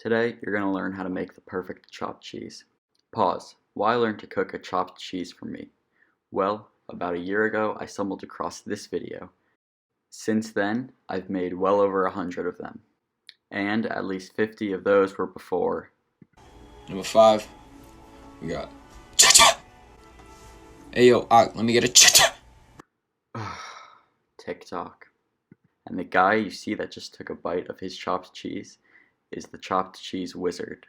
Today, you're going to learn how to make the perfect chopped cheese. Pause. Why learn to cook a chopped cheese from me? Well, about a year ago, I stumbled across this video. Since then, I've made well over 100 of them. And at least 50 of those were before. Number 5, we got cha-cha. Hey yo, let me get a cha-cha. TikTok. And the guy you see that just took a bite of his chopped cheese is the chopped cheese wizard.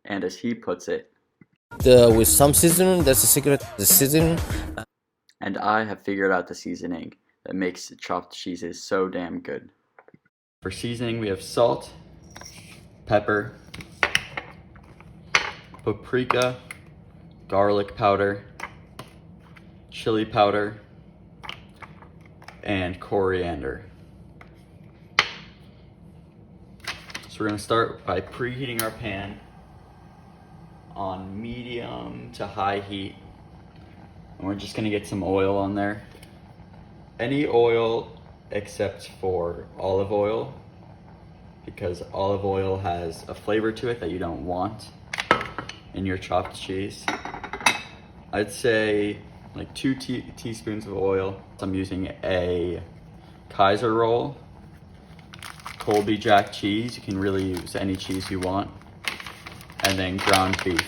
And as he puts it, with some seasoning, that's the secret, the seasoning. And I have figured out the seasoning that makes the chopped cheeses so damn good. For seasoning, we have salt, pepper, paprika, garlic powder, chili powder, and coriander. So we're going to start by preheating our pan on medium to high heat. And we're just going to get some oil on there. Any oil except for olive oil, because olive oil has a flavor to it that you don't want in your chopped cheese. I'd say like 2 teaspoons of oil. I'm using a Kaiser roll, Colby Jack cheese. You can really use any cheese you want. And then ground beef.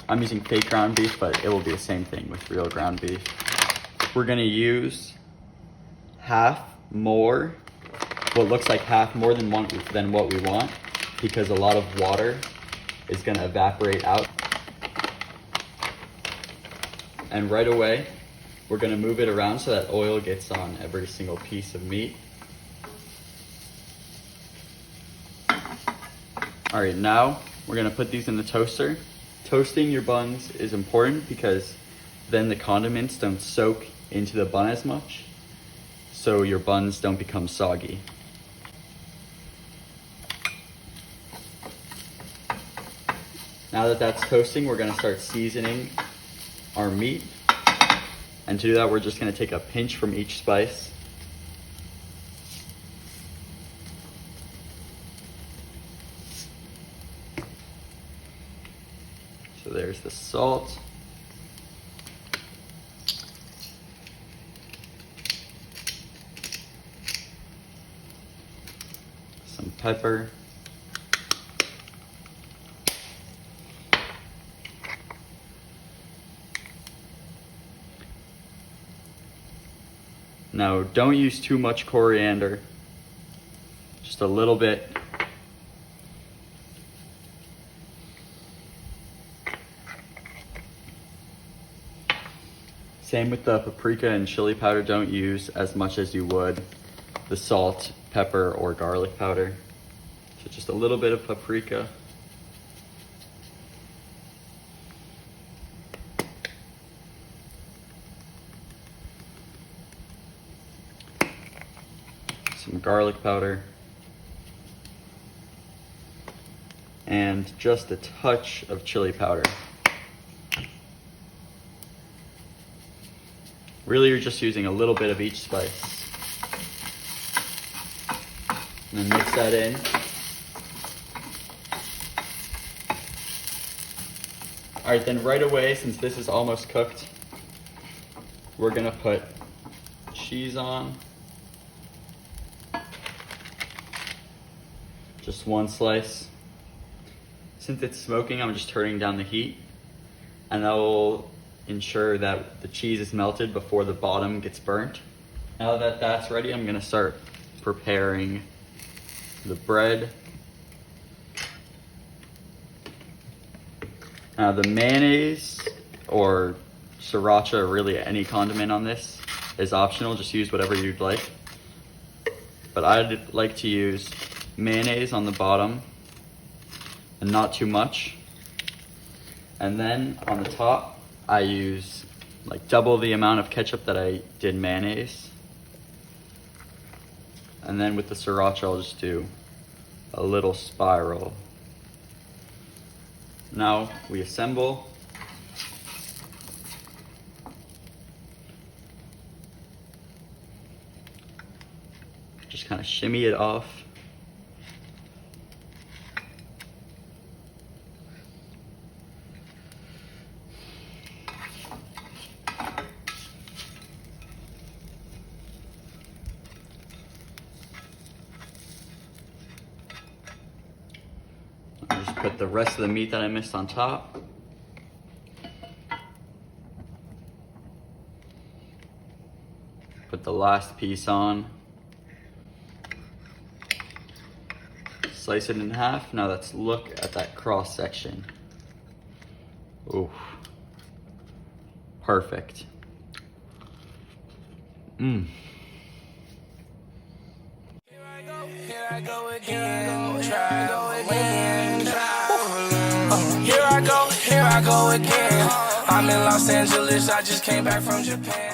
I'm using fake ground beef, but it will be the same thing with real ground beef. We're gonna use half more, what looks like half more than what we want, because a lot of water is gonna evaporate out. And right away, we're gonna move it around so that oil gets on every single piece of meat. All right, now we're gonna put these in the toaster. Toasting your buns is important because then the condiments don't soak into the bun as much, so your buns don't become soggy. Now that that's toasting, we're gonna start seasoning our meat. And to do that, we're just gonna take a pinch from each spice. So there's the salt. Some pepper. Now, don't use too much coriander, just a little bit. Same with the paprika and chili powder. Don't use as much as you would the salt, pepper, or garlic powder. So just a little bit of paprika. Some garlic powder. And just a touch of chili powder. Really, you're just using a little bit of each spice. And then mix that in. All right, then right away, since this is almost cooked, we're gonna put cheese on. Just one slice. Since it's smoking, I'm just turning down the heat, and that will ensure that the cheese is melted before the bottom gets burnt. Now that that's ready, I'm gonna start preparing the bread. Now the mayonnaise or sriracha, or really any condiment on this, is optional. Just use whatever you'd like. But I'd like to use mayonnaise on the bottom, and not too much. And then on the top, I use like double the amount of ketchup that I did mayonnaise. And then with the sriracha, I'll just do a little spiral. Now we assemble. Just kind of shimmy it off. just put the rest of the meat that I missed on top. Put the last piece on. Slice it in half. Now let's look at that cross section. Ooh. Perfect. Mmm. Here I go again, traveling. Here I go again. I'm in Los Angeles, I just came back from Japan.